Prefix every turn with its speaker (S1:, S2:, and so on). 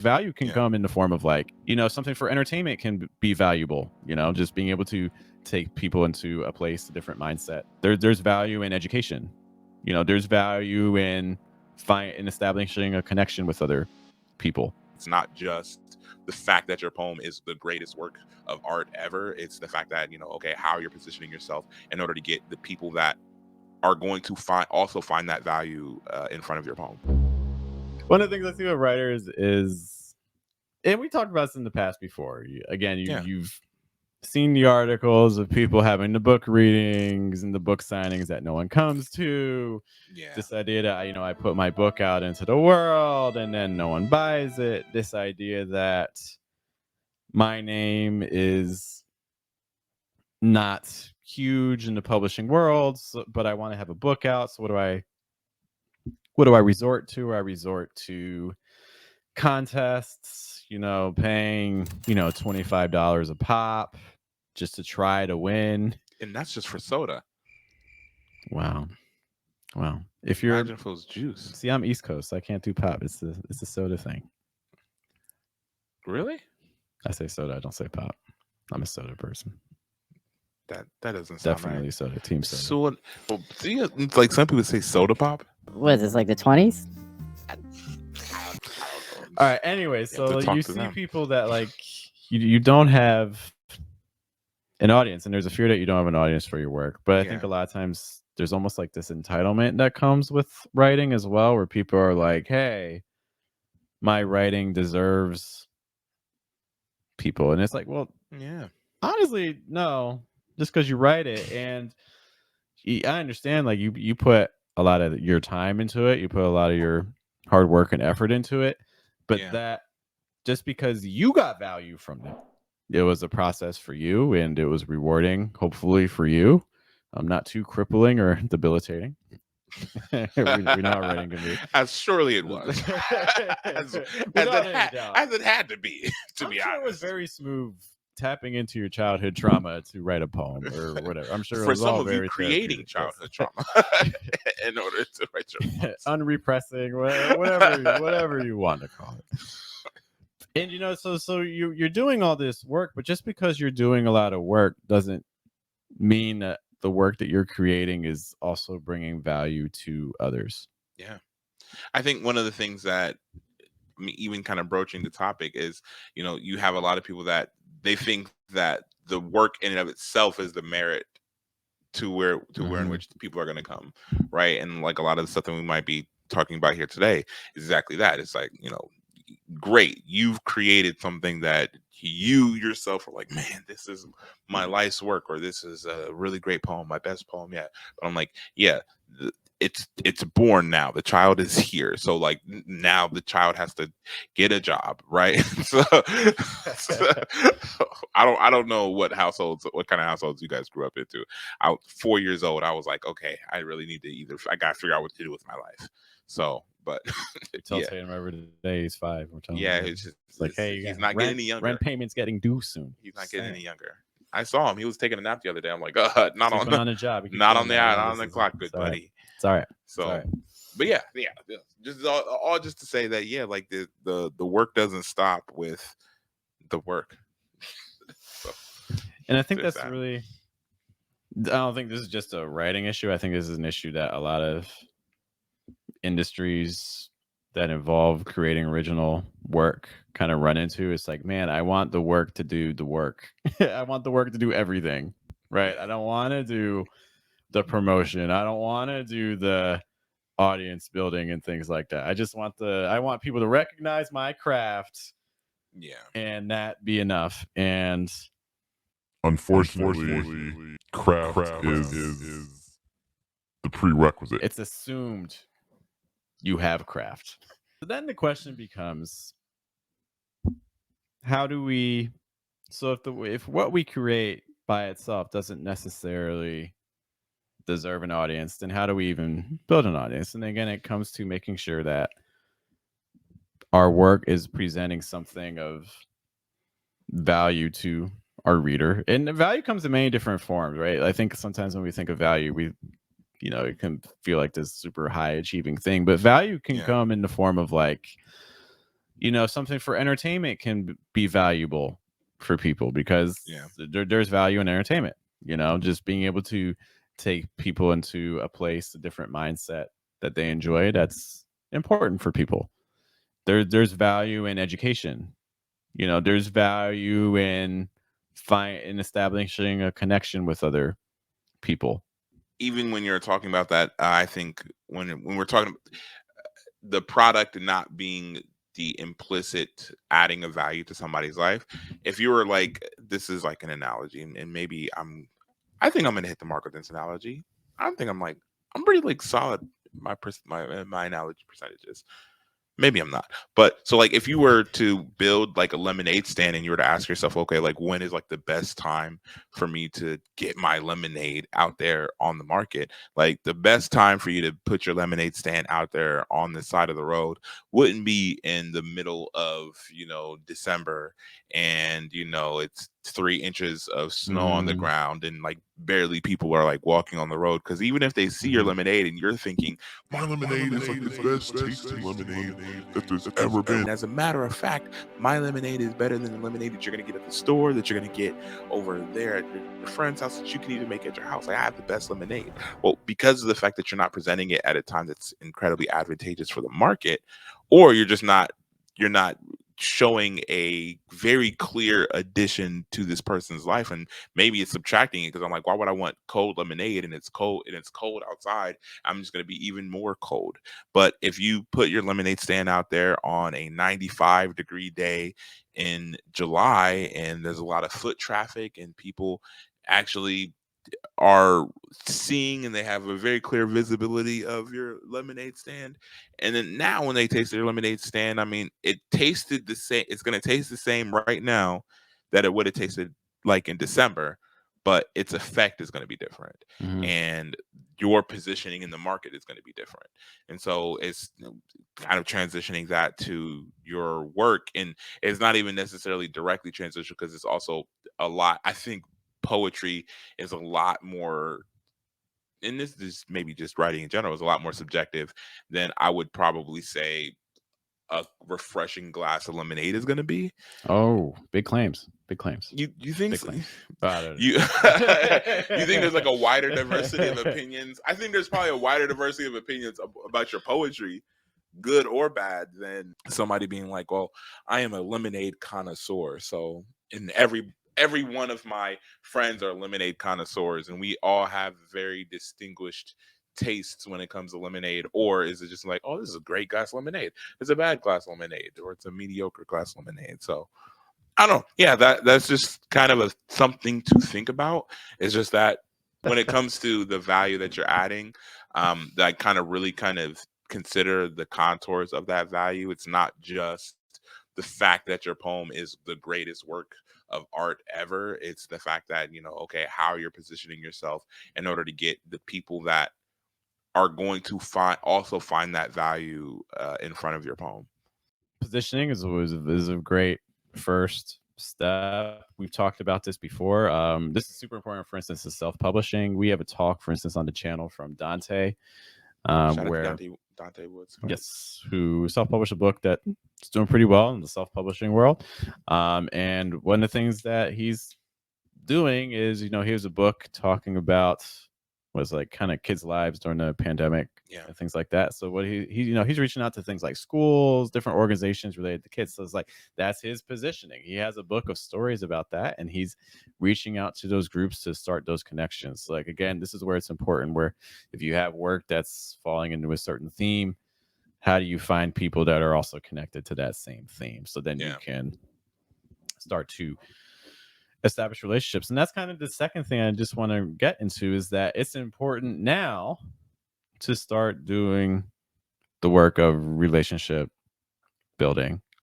S1: value can come in the form of like, something for entertainment can be valuable, just being able to take people into a place, a different mindset. There's value in education. There's value in establishing a connection with other people.
S2: It's not just the fact that your poem is the greatest work of art ever. It's the fact that, okay, how you're positioning yourself in order to get the people that are going to find that value in front of your poem.
S1: One of the things I see with writers is, and we talked about this in the past before. You've seen the articles of people having the book readings and the book signings that no one comes to. This idea that I put my book out into the world and then no one buys it. This idea that my name is not huge in the publishing world, but I want to have a book out. So what do I resort to? I resort to contests, paying, $25 a pop just to try to win.
S2: And that's just for soda.
S1: Wow.
S2: If you're imagine if it was juice.
S1: See, I'm East Coast, so I can't do pop. It's the soda thing.
S2: Really?
S1: I say soda, I don't say pop. I'm a soda person.
S2: That doesn't sound
S1: definitely
S2: right.
S1: Soda. Team soda.
S2: So, see, it's like some people say soda pop.
S3: What is this, like the 20s?
S1: All right. Anyway, so you see people that like you don't have an audience, and there's a fear that you don't have an audience for your work. But I think a lot of times there's almost like this entitlement that comes with writing as well, where people are like, "Hey, my writing deserves people," and it's like, well, honestly, no. Just because you write it, and I understand, like you put a lot of your time into it, you put a lot of your hard work and effort into it, but that just because you got value from it was a process for you, and it was rewarding, hopefully for you, not too crippling or debilitating. we know how writing can be.
S2: As surely it was, as it had to be. To be honest,
S1: it was very smooth. Tapping into your childhood trauma to write a poem or whatever. I'm sure
S2: for some of you creating childhood trauma in order to write your poems.
S1: Unrepressing, whatever you want to call it. And so you're doing all this work, but just because you're doing a lot of work doesn't mean that the work that you're creating is also bringing value to others.
S2: Yeah, I think one of the things that, even kind of broaching the topic, is you have a lot of people that they think that the work in and of itself is the merit to where in which the people are going to come, right? And like a lot of the stuff that we might be talking about here today is exactly that. It's like, great, you've created something that you yourself are like, man, this is my life's work, or this is a really great poem, my best poem yet. But I'm like, it's born now. The child is here. So like now the child has to get a job, right? so I don't know what kind of households you guys grew up into. I was 4 years old. I was like, okay, I really need to I got to figure out what to do with my life. So, but
S1: tell Tatum every day he's 5.
S2: It's just like, hey, he's not getting any younger.
S1: Rent payment's getting due soon.
S2: He's not getting any younger. I saw him. He was taking a nap the other day. I'm like, not on
S1: the job.
S2: Not on the clock, good buddy.
S1: It's all right.
S2: So, but just all just to say that, like the work doesn't stop with the work. So,
S1: and I think that's really, I don't think this is just a writing issue. I think this is an issue that a lot of industries that involve creating original work kind of run into. It's like, man, I want the work to do the work. I want the work to do everything, right? I don't want to do the promotion. I don't want to do the audience building and things like that. I want people to recognize my craft, and that be enough. And
S4: unfortunately craft is the prerequisite.
S1: It's assumed you have craft. So then the question becomes, how do we, so if what we create by itself doesn't necessarily deserve an audience, then how do we even build an audience? And again, it comes to making sure that our work is presenting something of value to our reader. And the value comes in many different forms, right? I think sometimes when we think of value, it can feel like this super high achieving thing, but value can come in the form of like, something for entertainment can be valuable for people because there's value in entertainment. Just being able to take people into a place, a different mindset that they enjoy. That's important for people. There's value in education. There's value in establishing a connection with other people.
S2: Even when you're talking about that, I think when we're talking the product not being the implicit adding of value to somebody's life, if you were like, this is like an analogy, and maybe I think I'm gonna hit the mark with this analogy. I'm pretty like solid my analogy percentages. Maybe I'm not. But so like if you were to build like a lemonade stand and you were to ask yourself, okay, like when is like the best time for me to get my lemonade out there on the market? Like the best time for you to put your lemonade stand out there on the side of the road wouldn't be in the middle of, December and it's 3 inches of snow on the ground and like barely people are like walking on the road. Because even if they see your lemonade and you're thinking,
S4: my lemonade is like the best tasting lemonade that there's ever been.
S2: And as a matter of fact, my lemonade is better than the lemonade that you're going to get at the store, that you're going to get over there at your friend's house, that you can even make at your house. Like, I have the best lemonade. Well, because of the fact that you're not presenting it at a time that's incredibly advantageous for the market, or you're not showing a very clear addition to this person's life, and maybe it's subtracting it because I'm like, why would I want cold lemonade and it's cold outside? I'm just going to be even more cold. But if you put your lemonade stand out there on a 95-degree day in July and there's a lot of foot traffic and people actually are seeing and they have a very clear visibility of your lemonade stand, and then now when they taste their lemonade stand, I mean, it tasted the same. It's going to taste the same right now that it would have tasted like in December, but its effect is going to be different, and your positioning in the market is going to be different. And so it's kind of transitioning that to your work, and it's not even necessarily directly transitional because it's also a lot. I think poetry is a lot more, and this is maybe just writing in general, is a lot more subjective than I would probably say a refreshing glass of lemonade is going to be.
S1: Oh, big claims.
S2: You think
S1: so?
S2: You think there's like a wider diversity of opinions? I think there's probably a wider diversity of opinions about your poetry, good or bad, than somebody being like, well, I am a lemonade connoisseur, so in every one of my friends are lemonade connoisseurs and we all have very distinguished tastes when it comes to lemonade. Or is it just like, oh, this is a great glass lemonade, it's a bad glass lemonade, or it's a mediocre glass lemonade? So I don't know. Yeah, that's just kind of something to think about. It's just that when it comes to the value that you're adding, that kind of consider the contours of that value. It's not just the fact that your poem is the greatest work of art ever. It's the fact that, okay, how you're positioning yourself in order to get the people that are going to find that value in front of your poem.
S1: Positioning is a great first step. We've talked about this before. This is super important. For instance, is self-publishing. We have a talk, for instance, on the channel from Dante, where
S2: Dante Woods,
S1: right? Yes, who self-published a book that's doing pretty well in the self-publishing world. And one of the things that he's doing is, here's a book talking about was like kind of kids' lives during the pandemic, and things like that. So what he's reaching out to things like schools, different organizations related to kids. So it's like, that's his positioning. He has a book of stories about that, and he's reaching out to those groups to start those connections. So like, again, this is where it's important, where if you have work that's falling into a certain theme, how do you find people that are also connected to that same theme? So then you can start to establish relationships. And that's kind of the second thing I just want to get into, is that it's important now to start doing the work of relationship building.